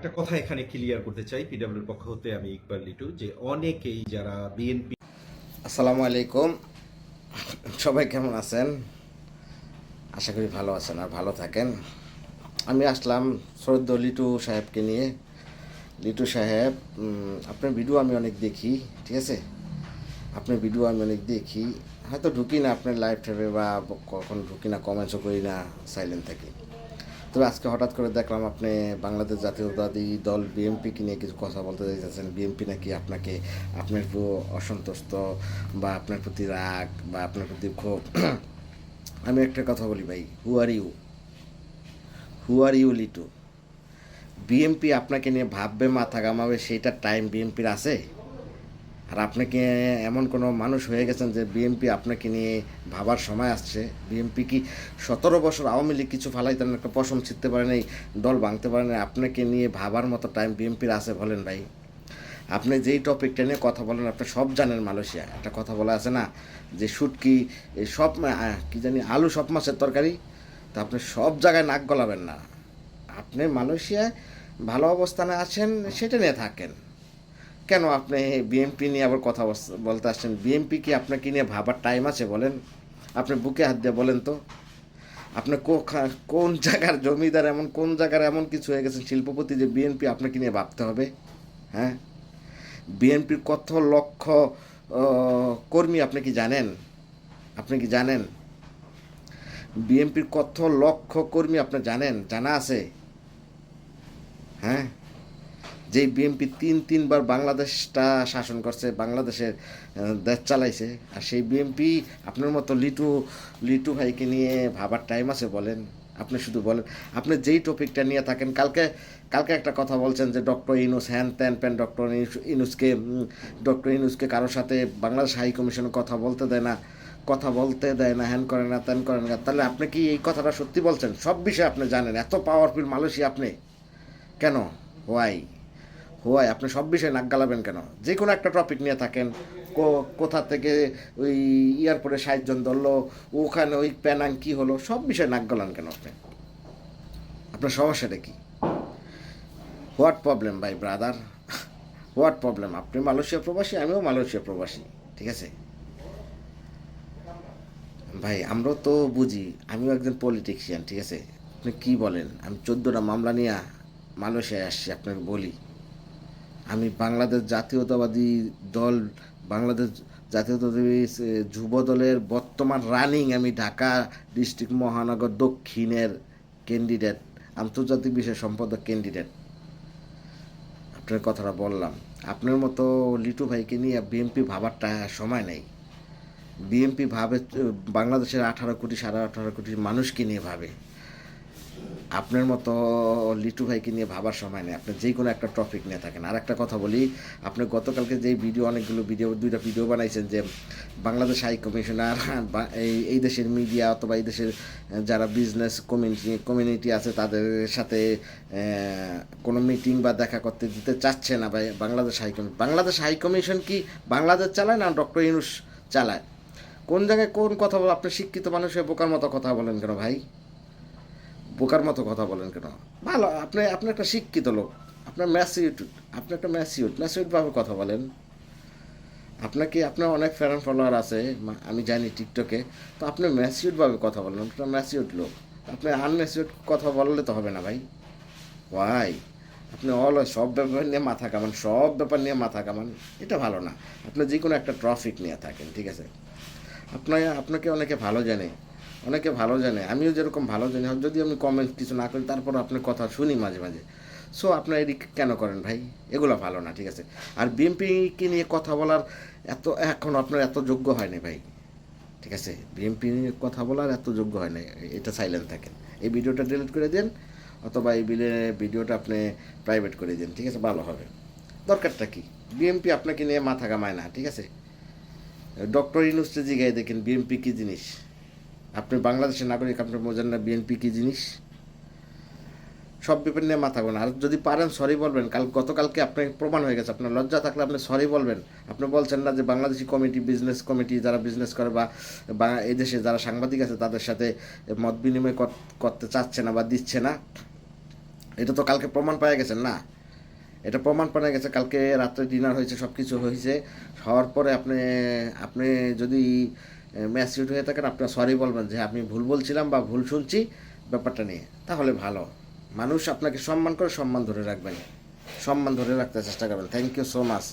একটা কথা এখানে ক্লিয়ার করতে চাই পিডব্লিউর পক্ষ হতে আমি ইকবাল লিটু যে অনেকেই যারা বিএনপি। আসসালামু আলাইকুম, সবাই কেমন আছেন? আশা করি ভালো আছেন আর ভালো থাকেন। আমি আসলাম সৈয়দ লিটু সাহেবকে নিয়ে। লিটু সাহেব, আপনার ভিডিও আমি অনেক দেখি, ঠিক আছে? আপনার ভিডিও আমি অনেক দেখি, হয়তো ঢুকি না আপনার লাইভ টাইভে বা কখন ঢুকি না, কমেন্টসও করি না, সাইলেন্ট থাকি। তবে আজকে হঠাৎ করে দেখলাম আপনি বাংলাদেশ জাতীয়তাবাদী দল বিএনপিকে নিয়ে কিছু কথা বলতে চাইছেন। বিএনপি নাকি আপনাকে আপনার উপর অসন্তুষ্ট বা আপনার প্রতি রাগ বা আপনার প্রতি ক্ষোভ। আমি একটা কথা বলি ভাই, হু আর ইউ লিটু? বিএনপি আপনাকে নিয়ে ভাববে, মাথা ঘামাবে, সেইটার টাইম বিএনপির আছে? আর আপনাকে এমন কোনো মানুষ হয়ে গেছেন যে বিএনপি আপনাকে নিয়ে ভাবার সময় আসছে? বিএনপি কি 17 বছর আওয়ামী লীগ কিছু ফালাইতেন, একটা পশম ছিঁড়তে পারে নাই, দল ভাঙতে পারে নাই, আপনাকে নিয়ে ভাবার মতো টাইম বিএনপির আছে বলেন ভাই? আপনি যেই টপিকটা নিয়ে কথা বলেন, আপনি সব জানেন। মালয়েশিয়া একটা কথা বলা আছে না, যে শুটকি এই সব কি জানি আলু সব মাছের তরকারি। তা আপনি সব জায়গায় নাক গলাবেন না। আপনি মালয়েশিয়ায় ভালো অবস্থানে আছেন, সেটা নিয়ে থাকেন। কেন আপনি বিএমপি নিয়ে আবার কথা বলতে আসছেন? বিএমপি কি আপনাকে নিয়ে ভাবার টাইম আছে বলেন? আপনি বুকে হাত দিয়ে বলেন তো, আপনি কোন জায়গার জমিদার, এমন কোন জায়গার এমন কিছু হয়ে গেছেন শিল্পপতি যে বিএনপি আপনাকে নিয়ে ভাবতে হবে? হ্যাঁ, বিএনপির কত লক্ষ কর্মী আপনি কি জানেন? আপনি কি জানেন বিএনপির কত লক্ষ কর্মী আপনি জানেন? জানা আছে? হ্যাঁ, যেই বিএনপি তিনবার বাংলাদেশটা শাসন করছে, বাংলাদেশের দেশ চালাইছে, আর সেই বিএনপি আপনার মতো লিটু ভাইকে নিয়ে ভাবার টাইম আছে বলেন? আপনি শুধু বলেন, আপনি যেই টপিকটা নিয়ে থাকেন। কালকে কালকে একটা কথা বলছেন যে ডক্টর ইনুস হ্যান ত্যান প্যান, ডক্টর ইনুসকে কারোর সাথে বাংলাদেশ হাই কমিশনে কথা বলতে দেয় না, হ্যান করে না, ত্যান করে না। তাহলে আপনি কি এই কথাটা সত্যি বলছেন? সব বিষয়ে আপনি জানেন, এত পাওয়ারফুল মালয়েশিয়া আপনি। কেন? হোয়াই? হোয়াই আপনি সব বিষয়ে নাক গালাবেন কেন? যে কোনো একটা টপিক নিয়ে থাকেন, কোথা থেকে ওই এয়ারপোর্টে 60 জন ধরলো, ওখানে ওই প্যানাং কী হলো, সব বিষয়ে নাক গলান কেন আপনি? আপনার সমস্যাটা কি? হোয়াট প্রবলেম ভাই ব্রাদার? What problem? আপনি মালয়েশিয়া প্রবাসী, আমিও মালয়েশিয়া প্রবাসী, ঠিক আছে ভাই? আমরাও তো বুঝি, আমিও একজন পলিটিশিয়ান, ঠিক আছে? আপনি কী বলেন? আমি 14টা মামলা নিয়ে মালয়েশিয়ায় আসছি। আপনাকে বলি, আমি দল বাংলাদেশ জাতীয়তাবাদী যুব দলের বর্তমান রানিং, আমি ঢাকা ডিস্ট্রিক্ট মহানগর দক্ষিণের ক্যান্ডিডেট, আন্তর্জাতিক বিষয় সম্পাদক ক্যান্ডিডেট। আপনার কথাটা বললাম। আপনার মতো লিটু ভাইকে নিয়ে বিএনপি ভাবারটা সময় নেই। বিএনপি ভাবে বাংলাদেশের 18 কোটি 18.5 কোটি মানুষকে নিয়ে ভাবে। আপনার মতো লিটু ভাইকে নিয়ে ভাবার সময় নেই। আপনি যে কোনো একটা টপিক নিয়ে থাকেন। আর একটা কথা বলি, আপনি গতকালকে যেই অনেকগুলো দুইটা ভিডিও বানাইছেন যে বাংলাদেশ হাই কমিশনার এই দেশের মিডিয়া অথবা এই দেশের যারা বিজনেস কমিউনিটি আছে তাদের সাথে কোনো মিটিং বা দেখা করতে দিতে চাচ্ছে না ভাই বাংলাদেশ হাই কমিশন কি বাংলাদেশ চালায় না ডক্টর ইউনূস চালায়? কোন জায়গায় কোন কথা বল? আপনি শিক্ষিত মানুষের বোকার মতো কথা বলেন কেন ভাই? বোকার মতো কথা বলেন কেন? ভালো, আপনি একটা শিক্ষিত লোক, আপনার আপনি একটা ম্যাসিউরভাবে কথা বলেন। আপনার অনেক ফ্যান ফলোয়ার আছে, আমি জানি টিকটকে। তো আপনি ম্যাসিউরভাবে কথা বলেন, আপনার ম্যাসিউর লোক। আপনি আনম্যাসিউর কথা বললে তো হবে না ভাই। ওয়াই আপনি সব ব্যাপার নিয়ে মাথা কামান, সব ব্যাপার নিয়ে মাথা কামান, এটা ভালো না। আপনি যে কোনো একটা ট্রফিক নিয়ে থাকেন, ঠিক আছে? আপনাকে অনেকে ভালো জানে, আমিও যেরকম ভালো জানি। যদি আমি কমেন্ট কিছু না করি, তারপর আপনার কথা শুনি মাঝে মাঝে। সো আপনার এদিক কেন করেন ভাই? এগুলো ভালো না, ঠিক আছে? আর বিএনপিকে নিয়ে কথা বলার এখন আপনার এত যোগ্য হয়নি ভাই, ঠিক আছে? বিএনপি নিয়ে কথা বলার এত যোগ্য হয় না। এটা সাইলেন্ট থাকেন। এই ভিডিওটা ডিলিট করে দেন, অথবা এই ভিডিওটা আপনি প্রাইভেট করে দিন, ঠিক আছে? ভালো হবে। দরকারটা কি? বিএনপি আপনাকে নিয়ে মাথা কামায় না, ঠিক আছে? ডক্টর ইউনূসকে জিগায় দেখেন বিএনপি কী জিনিস। আপনি বাংলাদেশের নাগরিক, আপনি বোঝেন না বিএনপি কী জিনিস? সব ব্যাপার নিয়ে মাথা গোনা। আর যদি পারেন সরি বলবেন। গতকালকে আপনার প্রমাণ হয়ে গেছে, আপনার লজ্জা থাকলে আপনি সরি বলবেন। আপনি বলছেন না যে বাংলাদেশি বিজনেস কমিটি যারা বিজনেস করে বা এই দেশে যারা সাংবাদিক আছে তাদের সাথে মত বিনিময় করতে চাচ্ছে না বা দিচ্ছে না। এটা তো কালকে প্রমাণ পাওয়া গেছেন না, এটা প্রমাণ পাওয়া গেছে, কালকে রাত্রে ডিনার হয়েছে, সব কিছু হয়েছে, হওয়ার পরে আপনি আপনি যদি ম্যাচিউর হয়ে থাকেন, আপনি সরি বলবেন যে আমি ভুল বলছিলাম বা ভুল শুনছি ব্যাপারটা নিয়ে, তাহলে ভালো। মানুষ আপনাকে সম্মান করে, সম্মান ধরে রাখবেন, সম্মান ধরে রাখতে চেষ্টা করবেন। Thank you so much.